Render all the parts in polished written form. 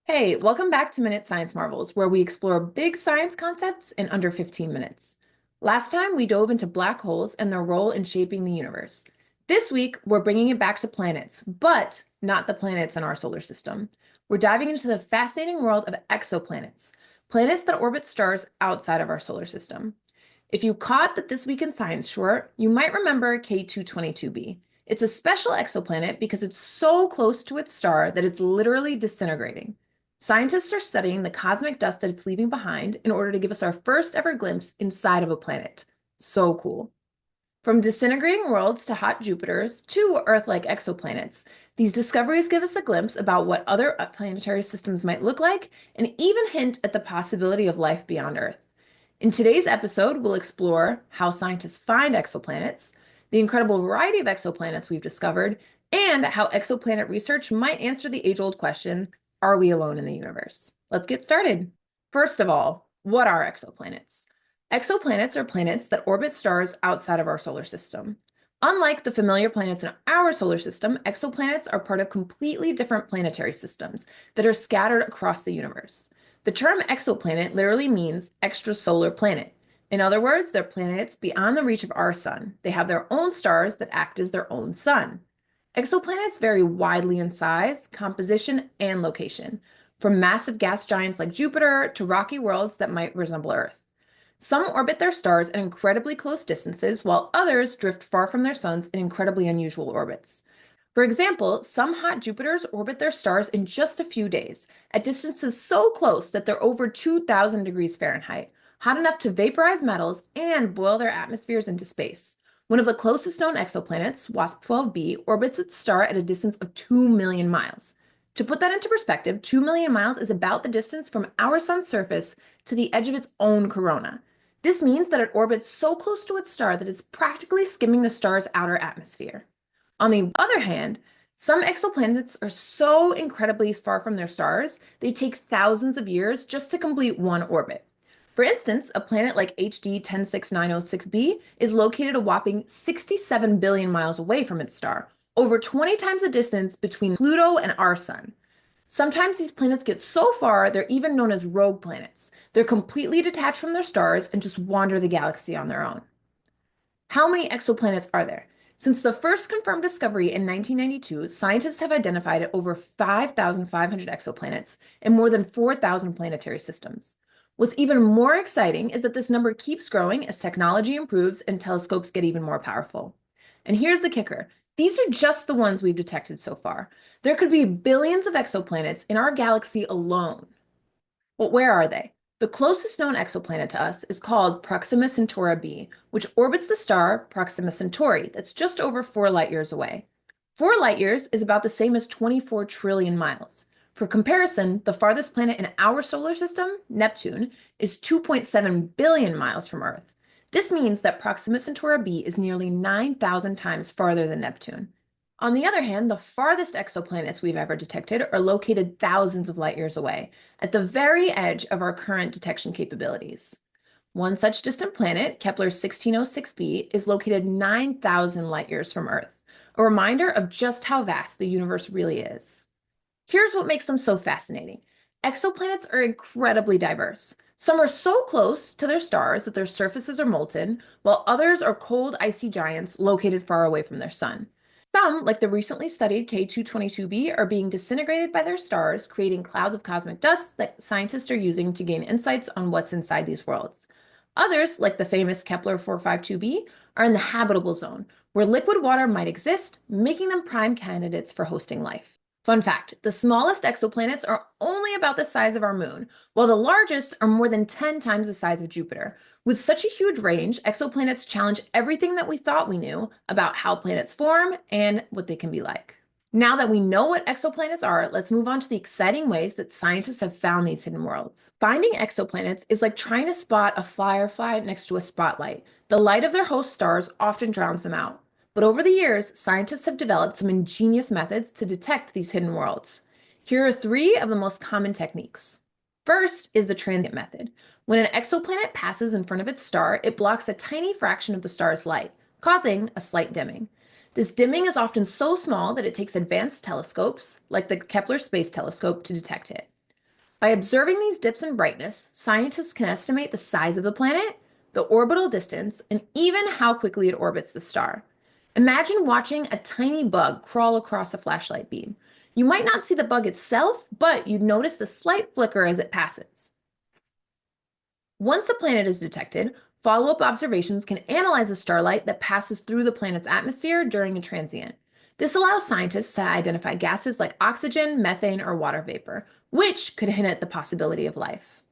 Hey, welcome back to Minute Science Marvels, where we explore big science concepts in under 15 minutes. Last time, we dove into black holes and their role in shaping the universe. This week, we're bringing it back to planets, but not the planets in our solar system. We're diving into the fascinating world of exoplanets, planets that orbit stars outside of our solar system. If you caught the This Week in Science short, you might remember K222b. It's a special exoplanet because it's so close to its star that it's literally disintegrating. Scientists are studying the cosmic dust that it's leaving behind in order to give us our first ever glimpse inside of a planet. So cool. From disintegrating worlds to hot Jupiters to Earth-like exoplanets, these discoveries give us a glimpse about what other planetary systems might look like and even hint at the possibility of life beyond Earth. In today's episode, we'll explore how scientists find exoplanets, the incredible variety of exoplanets we've discovered, and how exoplanet research might answer the age-old question, are we alone in the universe? Let's get started. First of all, what are exoplanets? Exoplanets are planets that orbit stars outside of our solar system. Unlike the familiar planets in our solar system, exoplanets are part of completely different planetary systems that are scattered across the universe. The term exoplanet literally means extrasolar planet. In other words, they're planets beyond the reach of our sun. They have their own stars that act as their own sun. Exoplanets vary widely in size, composition, and location, from massive gas giants like Jupiter to rocky worlds that might resemble Earth. Some orbit their stars at incredibly close distances, while others drift far from their suns in incredibly unusual orbits. For example, some hot Jupiters orbit their stars in just a few days, at distances so close that they're over 2,000 degrees Fahrenheit, hot enough to vaporize metals and boil their atmospheres into space. One of the closest known exoplanets, WASP-12b, orbits its star at a distance of 2 million miles. To put that into perspective, 2 million miles is about the distance from our sun's surface to the edge of its own corona. This means that it orbits so close to its star that it's practically skimming the star's outer atmosphere. On the other hand, some exoplanets are so incredibly far from their stars, they take thousands of years just to complete one orbit. For instance, a planet like HD 1069006b is located a whopping 67 billion miles away from its star, over 20 times the distance between Pluto and our sun. Sometimes these planets get so far, they're even known as rogue planets. They're completely detached from their stars and just wander the galaxy on their own. How many exoplanets are there? Since the first confirmed discovery in 1992, scientists have identified over 5,500 exoplanets and more than 4,000 planetary systems. What's even more exciting is that this number keeps growing as technology improves and telescopes get even more powerful. And here's the kicker. These are just the ones we've detected so far. There could be billions of exoplanets in our galaxy alone. But where are they? The closest known exoplanet to us is called Proxima Centauri b, which orbits the star Proxima Centauri, that's just over 4 light years away. 4 light years is about the same as 24 trillion miles. For comparison, the farthest planet in our solar system, Neptune, is 2.7 billion miles from Earth. This means that Proxima Centauri b is nearly 9,000 times farther than Neptune. On the other hand, the farthest exoplanets we've ever detected are located thousands of light years away, at the very edge of our current detection capabilities. One such distant planet, Kepler 1606b, is located 9,000 light years from Earth, a reminder of just how vast the universe really is. Here's what makes them so fascinating. Exoplanets are incredibly diverse. Some are so close to their stars that their surfaces are molten, while others are cold, icy giants located far away from their sun. Some, like the recently studied K222b, are being disintegrated by their stars, creating clouds of cosmic dust that scientists are using to gain insights on what's inside these worlds. Others, like the famous Kepler 452b, are in the habitable zone, where liquid water might exist, making them prime candidates for hosting life. Fun fact, the smallest exoplanets are only about the size of our moon, while the largest are more than 10 times the size of Jupiter. With such a huge range, exoplanets challenge everything that we thought we knew about how planets form and what they can be like. Now that we know what exoplanets are, let's move on to the exciting ways that scientists have found these hidden worlds. Finding exoplanets is like trying to spot a firefly next to a spotlight. The light of their host stars often drowns them out. But over the years, scientists have developed some ingenious methods to detect these hidden worlds. Here are 3 of the most common techniques. First is the transient method. When an exoplanet passes in front of its star, it blocks a tiny fraction of the star's light, causing a slight dimming. This dimming is often so small that it takes advanced telescopes, like the Kepler Space Telescope, to detect it. By observing these dips in brightness, scientists can estimate the size of the planet, the orbital distance, and even how quickly it orbits the star. Imagine watching a tiny bug crawl across a flashlight beam. You might not see the bug itself, but you'd notice the slight flicker as it passes. Once a planet is detected, follow-up observations can analyze the starlight that passes through the planet's atmosphere during a transient. This allows scientists to identify gases like oxygen, methane, or water vapor, which could hint at the possibility of life.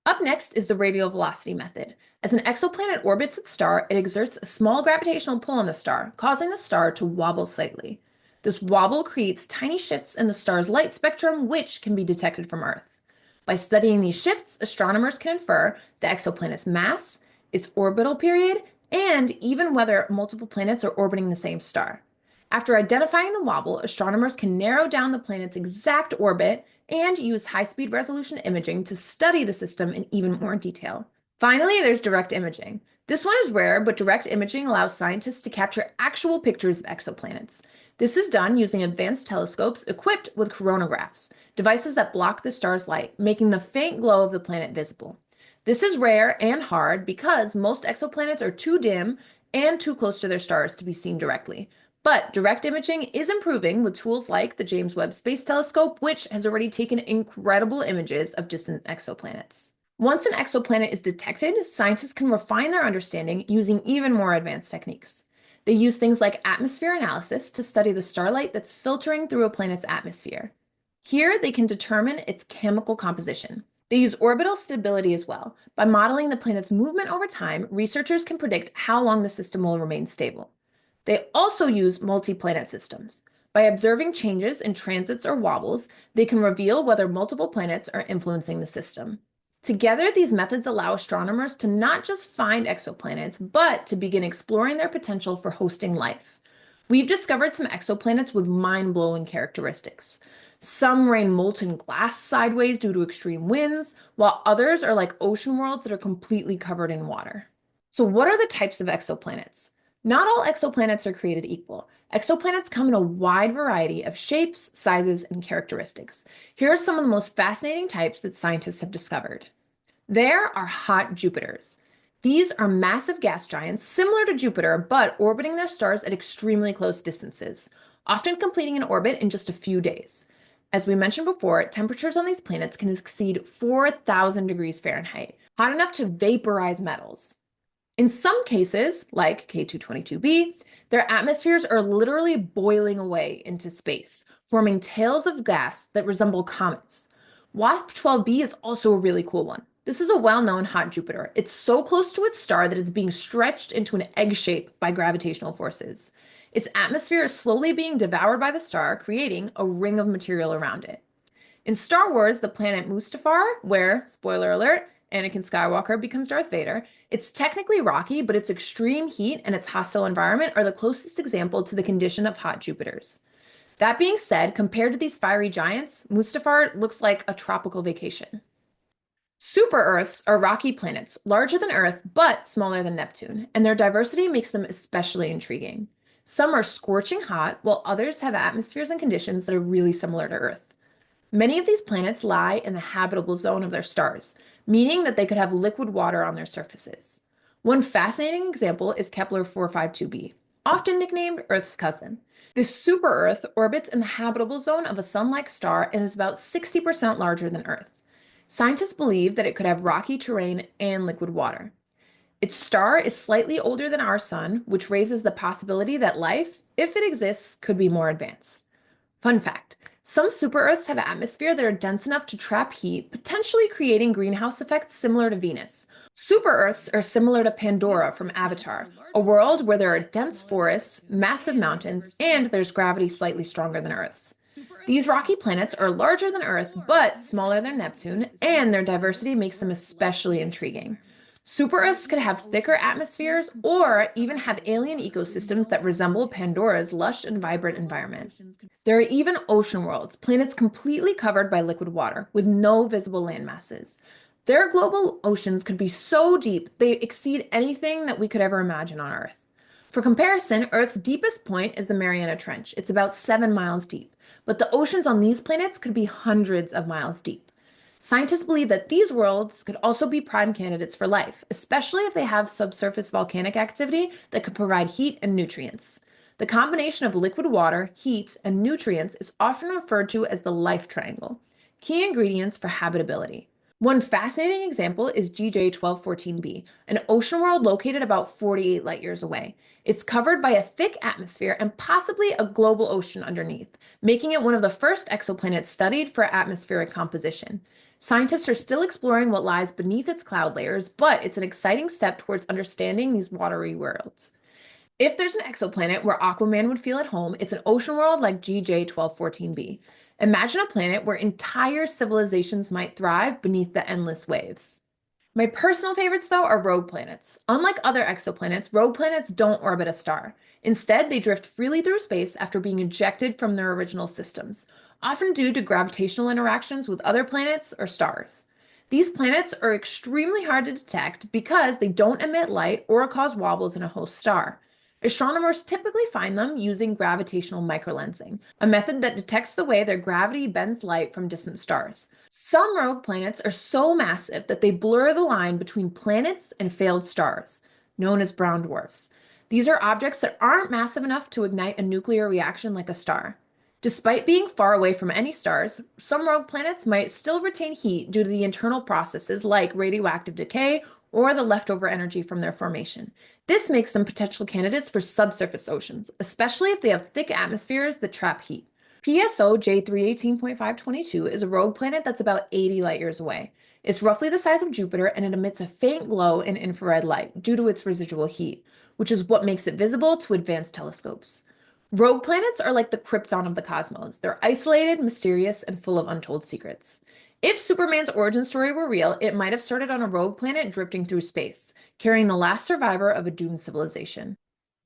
Up next is the radial velocity method. As an exoplanet orbits its star, it exerts a small gravitational pull on the star, causing the star to wobble slightly. This wobble creates tiny shifts in the star's light spectrum, which can be detected from Earth. By studying these shifts, astronomers can infer the exoplanet's mass, its orbital period, and even whether multiple planets are orbiting the same star. After identifying the wobble, astronomers can narrow down the planet's exact orbit and use high-speed resolution imaging to study the system in even more detail. Finally, there's direct imaging. This one is rare, but direct imaging allows scientists to capture actual pictures of exoplanets. This is done using advanced telescopes equipped with coronagraphs, devices that block the star's light, making the faint glow of the planet visible. This is rare and hard because most exoplanets are too dim and too close to their stars to be seen directly. But direct imaging is improving with tools like the James Webb Space Telescope, which has already taken incredible images of distant exoplanets. Once an exoplanet is detected, scientists can refine their understanding using even more advanced techniques. They use things like atmosphere analysis to study the starlight that's filtering through a planet's atmosphere. Here, they can determine its chemical composition. They use orbital stability as well. By modeling the planet's movement over time, researchers can predict how long the system will remain stable. They also use multi-planet systems. By observing changes in transits or wobbles, they can reveal whether multiple planets are influencing the system. Together, these methods allow astronomers to not just find exoplanets, but to begin exploring their potential for hosting life. We've discovered some exoplanets with mind-blowing characteristics. Some rain molten glass sideways due to extreme winds, while others are like ocean worlds that are completely covered in water. So what are the types of exoplanets? Not all exoplanets are created equal. Exoplanets come in a wide variety of shapes, sizes, and characteristics. Here are some of the most fascinating types that scientists have discovered. There are hot Jupiters. These are massive gas giants similar to Jupiter, but orbiting their stars at extremely close distances, often completing an orbit in just a few days. As we mentioned before, temperatures on these planets can exceed 4,000 degrees Fahrenheit, hot enough to vaporize metals. In some cases, like K222b, their atmospheres are literally boiling away into space, forming tails of gas that resemble comets. WASP-12b is also a really cool one. This is a well-known hot Jupiter. It's so close to its star that it's being stretched into an egg shape by gravitational forces. Its atmosphere is slowly being devoured by the star, creating a ring of material around it. In Star Wars, the planet Mustafar, where, spoiler alert, Anakin Skywalker becomes Darth Vader, it's technically rocky, but its extreme heat and its hostile environment are the closest example to the condition of hot Jupiters. That being said, compared to these fiery giants, Mustafar looks like a tropical vacation. Super-Earths are rocky planets, larger than Earth, but smaller than Neptune, and their diversity makes them especially intriguing. Some are scorching hot, while others have atmospheres and conditions that are really similar to Earth. Many of these planets lie in the habitable zone of their stars, meaning that they could have liquid water on their surfaces. One fascinating example is Kepler 452b, often nicknamed Earth's cousin. This super-Earth orbits in the habitable zone of a sun-like star and is about 60% larger than Earth. Scientists believe that it could have rocky terrain and liquid water. Its star is slightly older than our sun, which raises the possibility that life, if it exists, could be more advanced. Fun fact, some super-Earths have atmosphere that are dense enough to trap heat, potentially creating greenhouse effects similar to Venus. Super-Earths are similar to Pandora from Avatar, a world where there are dense forests, massive mountains, and there's gravity slightly stronger than Earth's. These rocky planets are larger than Earth, but smaller than Neptune, and their diversity makes them especially intriguing. Super-Earths could have thicker atmospheres or even have alien ecosystems that resemble Pandora's lush and vibrant environment. There are even ocean worlds, planets completely covered by liquid water, with no visible land masses. Their global oceans could be so deep they exceed anything that we could ever imagine on Earth. For comparison, Earth's deepest point is the Mariana Trench. It's about 7 miles deep, but the oceans on these planets could be hundreds of miles deep. Scientists believe that these worlds could also be prime candidates for life, especially if they have subsurface volcanic activity that could provide heat and nutrients. The combination of liquid water, heat, and nutrients is often referred to as the life triangle, key ingredients for habitability. One fascinating example is GJ 1214b, an ocean world located about 48 light years away. It's covered by a thick atmosphere and possibly a global ocean underneath, making it one of the first exoplanets studied for atmospheric composition. Scientists are still exploring what lies beneath its cloud layers, but it's an exciting step towards understanding these watery worlds. If there's an exoplanet where Aquaman would feel at home, it's an ocean world like GJ 1214b. Imagine a planet where entire civilizations might thrive beneath the endless waves. My personal favorites, though, are rogue planets. Unlike other exoplanets, rogue planets don't orbit a star. Instead, they drift freely through space after being ejected from their original systems, often due to gravitational interactions with other planets or stars. These planets are extremely hard to detect because they don't emit light or cause wobbles in a host star. Astronomers typically find them using gravitational microlensing, a method that detects the way their gravity bends light from distant stars. Some rogue planets are so massive that they blur the line between planets and failed stars, known as brown dwarfs. These are objects that aren't massive enough to ignite a nuclear reaction like a star. Despite being far away from any stars, some rogue planets might still retain heat due to the internal processes like radioactive decay or the leftover energy from their formation. This makes them potential candidates for subsurface oceans, especially if they have thick atmospheres that trap heat. PSO J318.522 is a rogue planet that's about 80 light years away. It's roughly the size of Jupiter and it emits a faint glow in infrared light due to its residual heat, which is what makes it visible to advanced telescopes. Rogue planets are like the Krypton of the cosmos. They're isolated, mysterious, and full of untold secrets. If Superman's origin story were real, it might have started on a rogue planet drifting through space, carrying the last survivor of a doomed civilization.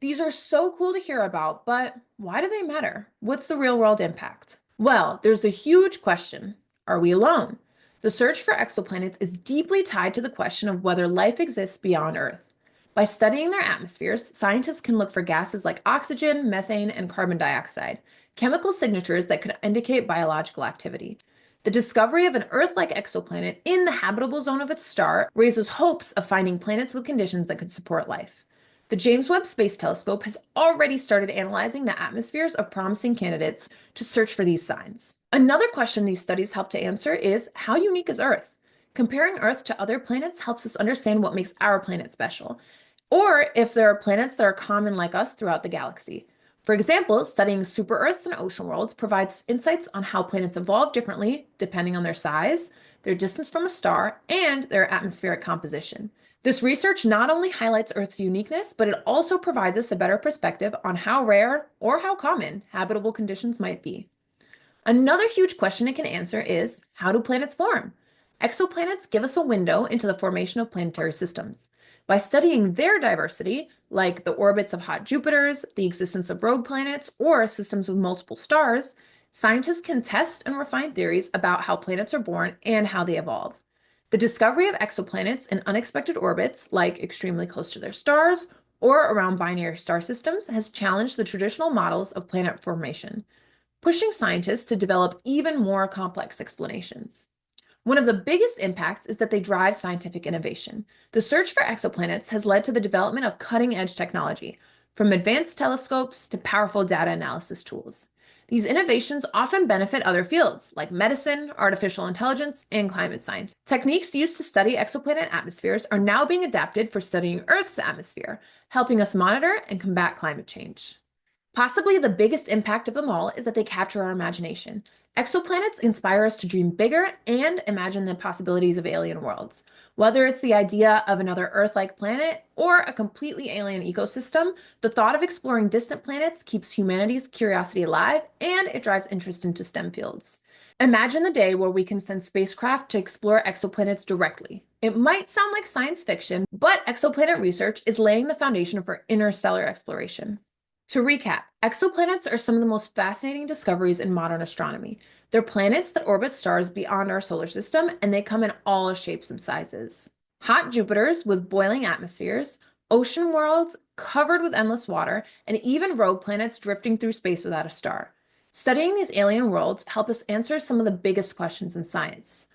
These are so cool to hear about, but why do they matter? What's the real world impact? Well, there's the huge question, are we alone? The search for exoplanets is deeply tied to the question of whether life exists beyond Earth. By studying their atmospheres, scientists can look for gases like oxygen, methane, and carbon dioxide, chemical signatures that could indicate biological activity. The discovery of an Earth-like exoplanet in the habitable zone of its star raises hopes of finding planets with conditions that could support life. The James Webb Space Telescope has already started analyzing the atmospheres of promising candidates to search for these signs. Another question these studies help to answer is, how unique is Earth? Comparing Earth to other planets helps us understand what makes our planet special, or if there are planets that are common like us throughout the galaxy. For example, studying super Earths and ocean worlds provides insights on how planets evolve differently depending on their size, their distance from a star, and their atmospheric composition. This research not only highlights Earth's uniqueness, but it also provides us a better perspective on how rare or how common habitable conditions might be. Another huge question it can answer is, how do planets form? Exoplanets give us a window into the formation of planetary systems. By studying their diversity, like the orbits of hot Jupiters, the existence of rogue planets, or systems with multiple stars, scientists can test and refine theories about how planets are born and how they evolve. The discovery of exoplanets in unexpected orbits, like extremely close to their stars or around binary star systems, has challenged the traditional models of planet formation, pushing scientists to develop even more complex explanations. One of the biggest impacts is that they drive scientific innovation. The search for exoplanets has led to the development of cutting-edge technology, from advanced telescopes to powerful data analysis tools. These innovations often benefit other fields, like medicine, artificial intelligence, and climate science. Techniques used to study exoplanet atmospheres are now being adapted for studying Earth's atmosphere, helping us monitor and combat climate change. Possibly the biggest impact of them all is that they capture our imagination. Exoplanets inspire us to dream bigger and imagine the possibilities of alien worlds. Whether it's the idea of another Earth-like planet or a completely alien ecosystem, the thought of exploring distant planets keeps humanity's curiosity alive and it drives interest into STEM fields. Imagine the day where we can send spacecraft to explore exoplanets directly. It might sound like science fiction, but exoplanet research is laying the foundation for interstellar exploration. To recap, exoplanets are some of the most fascinating discoveries in modern astronomy. They're planets that orbit stars beyond our solar system, and they come in all shapes and sizes. Hot Jupiters with boiling atmospheres, ocean worlds covered with endless water, and even rogue planets drifting through space without a star. Studying these alien worlds help us answer some of the biggest questions in science.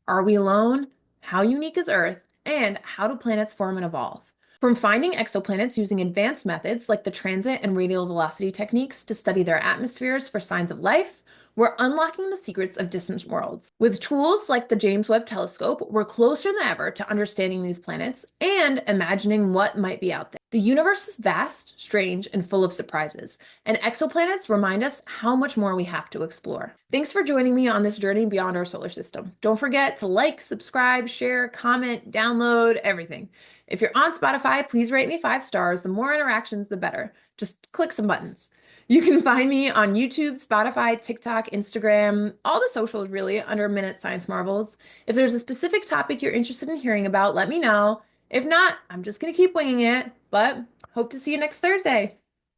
Are we alone? How unique is Earth? And how do planets form and evolve? From finding exoplanets using advanced methods like the transit and radial velocity techniques to study their atmospheres for signs of life, we're unlocking the secrets of distant worlds. With tools like the James Webb Telescope, we're closer than ever to understanding these planets and imagining what might be out there. The universe is vast, strange, and full of surprises, and exoplanets remind us how much more we have to explore. Thanks for joining me on this journey beyond our solar system. Don't forget to like, subscribe, share, comment, download, everything. If you're on Spotify, please rate me 5 stars. The more interactions, the better. Just click some buttons. You can find me on YouTube, Spotify, TikTok, Instagram, all the socials really under Minute Science Marvels. If there's a specific topic you're interested in hearing about, let me know. If not, I'm just going to keep winging it, but hope to see you next Thursday.